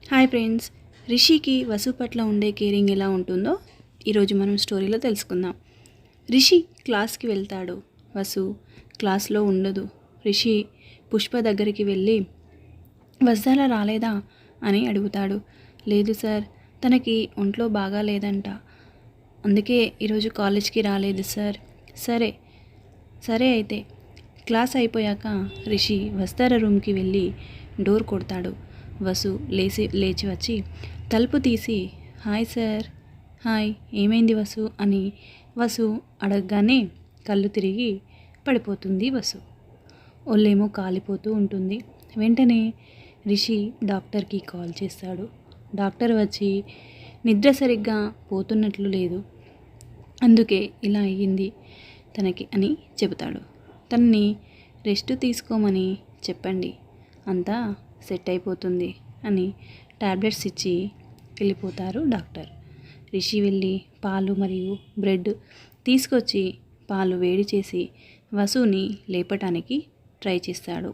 Hi friends, రిషికి వసు పట్ల ఉండే కేరింగ్ ఎలా ఉంటుందో ఈరోజు మనం స్టోరీలో తెలుసుకుందాం. రిషి క్లాస్కి వెళ్తాడు. వసు క్లాస్లో ఉండదు. రిషి పుష్ప దగ్గరికి వెళ్ళి వజ్దాల రాలేదా అని అడుగుతాడు. లేదు సార్, తనకి ఒంట్లో బాగా లేదంట, అందుకే ఈరోజు కాలేజ్కి రాలేదు సార్. సరే సరే అయితే. క్లాస్ అయిపోయాక రిషి వస్తార రూమ్కి వెళ్ళి డోర్ కొడతాడు. వసు లేచి వచ్చి తలుపు తీసి హాయ్ సార్, హాయ్, ఏమైంది వసు అని వసు అడగగానే కళ్ళు తిరిగి పడిపోతుంది. వసు ఒళ్ళేమో కాలిపోతూ ఉంటుంది. వెంటనే రిషి డాక్టర్కి కాల్ చేస్తాడు. డాక్టర్ వచ్చి నిద్ర సరిగ్గా పోతున్నట్లు లేదు, అందుకే ఇలా అయ్యింది తనకి అని చెబుతాడు. తనని రెస్ట్ తీసుకోమని చెప్పండి, అంతా సెట్ అయిపోతుంది అని టాబ్లెట్స్ ఇచ్చి వెళ్ళిపోతారు డాక్టర్. రిషి వెళ్ళి పాలు మరియు బ్రెడ్ తీసుకొచ్చి పాలు వేడి చేసి వసుని లేపటానికి ట్రై చేస్తాడు.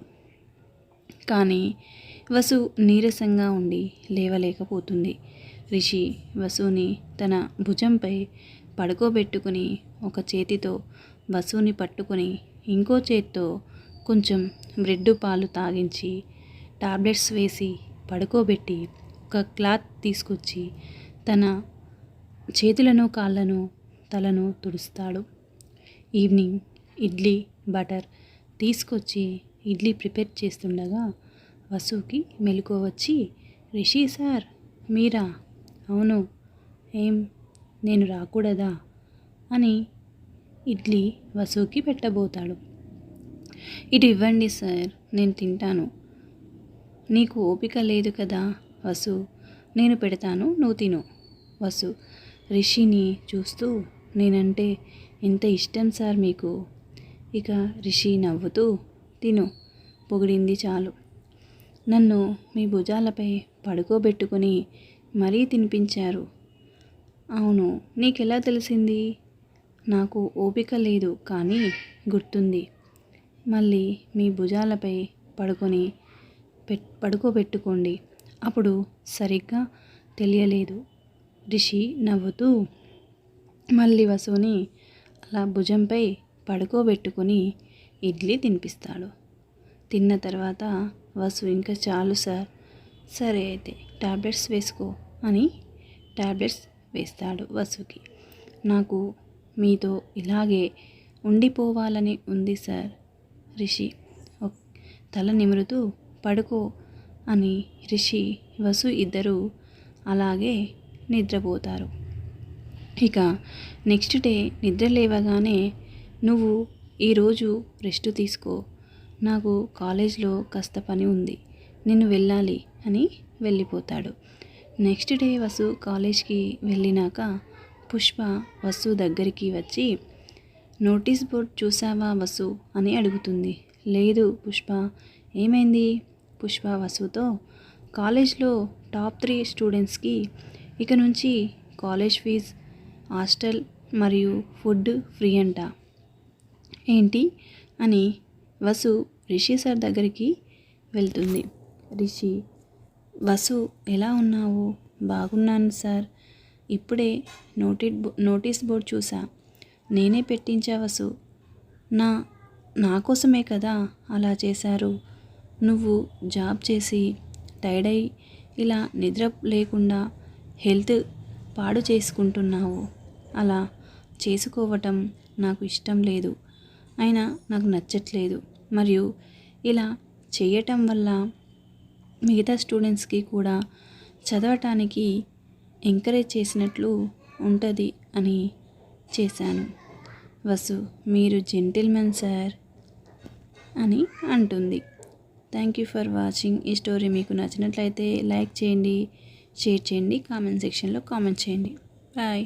కానీ వసు నీరసంగా ఉండి లేవలేకపోతుంది. రిషి వసుని తన భుజంపై పడుకోబెట్టుకుని ఒక చేతితో వసుని పట్టుకొని ఇంకో చేత్తో కొంచెం బ్రెడ్ పాలు తాగించి టాబ్లెట్స్ వేసి పడుకోబెట్టి ఒక క్లాత్ తీసుకొచ్చి తన చేతులను కాళ్ళను తలను తుడుస్తాడు. ఈవినింగ్ ఇడ్లీ బటర్ తీసుకొచ్చి ఇడ్లీ ప్రిపేర్ చేస్తుండగా వసుకి మెలకువ వచ్చి రిషి సార్ మీరా? అవును, ఏం నేను రాకూడదా అని ఇడ్లీ వసుకి పెట్టబోతాడు. ఇటు ఇవ్వండి సార్, నేను తింటాను. నీకు ఓపిక లేదు కదా వసు, నేను పెడతాను, నువ్వు తిను. వసు రిషిని చూస్తూ నేనంటే ఎంత ఇష్టం సార్ మీకు. ఇక రిషి నవ్వుతూ తిను, పొగిడింది చాలు. నన్ను మీ భుజాలపై పడుకోబెట్టుకుని మరీ తినిపించారు. అవును, నీకెలా తెలిసింది? నాకు ఓపిక లేదు కానీ గుర్తుంది. మళ్ళీ మీ భుజాలపై పడుకోబెట్టుకోండి, అప్పుడు సరిగ్గా తెలియలేదు. రిషి నవ్వుతూ మళ్ళీ వసుని అలా భుజంపై పడుకోబెట్టుకుని ఇడ్లీ తినిపిస్తాడు. తిన్న తర్వాత వసు ఇంకా చాలు సార్, సరే అయితే టాబ్లెట్స్ వేసుకో అని టాబ్లెట్స్ వేస్తాడు వసుకి. నాకు మీతో ఇలాగే ఉండిపోవాలని ఉంది సార్. రిషి తల నిమురుతూ పడుకో అని రిషి వసు ఇద్దరు అలాగే నిద్రపోతారు. ఇక నెక్స్ట్ డే నిద్ర లేవగానే నువ్వు ఈరోజు రెస్ట్ తీసుకో, నాకు కాలేజ్లో కాస్త పని ఉంది, నేను వెళ్ళాలి అని వెళ్ళిపోతాడు. నెక్స్ట్ డే వసు కాలేజ్కి వెళ్ళినాక పుష్ప వసు దగ్గరికి వచ్చి నోటీస్ బోర్డ్ చూసావా వసు అని అడుగుతుంది. లేదు పుష్ప, ఏమైంది? పుష్ప వసుతో కాలేజ్లో టాప్ 3 స్టూడెంట్స్కి ఇక నుంచి కాలేజ్ ఫీజ్, హాస్టల్ మరియు ఫుడ్ ఫ్రీ అంట. ఏంటి అని వసు రిషి సార్ దగ్గరికి వెళ్తుంది. రిషి వసు ఎలా ఉన్నావు? బాగున్నాను సార్, ఇప్పుడే నోటీస్ బోర్డ్ చూసా, నేనే పెట్టించా వసు. నా కోసమే కదా అలా చేశారు. నువ్వు జాబ్ చేసి టైర్డ్ అయి ఇలా నిద్ర లేకుండా హెల్త్ పాడు చేసుకుంటున్నావు. అలా చేసుకోవటం నాకు ఇష్టం లేదు, అయినా నాకు నచ్చట్లేదు. మరియు ఇలా చేయటం వల్ల మిగతా స్టూడెంట్స్కి కూడా చదవటానికి ఎంకరేజ్ చేసినట్లు ఉంటుంది అని చేశాను. వసు మీరు జెంటిల్మెన్ సార్ అని అంటుంది. Thank you for watching. ఈ స్టోరీ మీకు నచ్చినట్లయితే లైక్ చేయండి, షేర్ చేయండి, కామెంట్ సెక్షన్లో కామెంట్ చేయండి. బాయ్.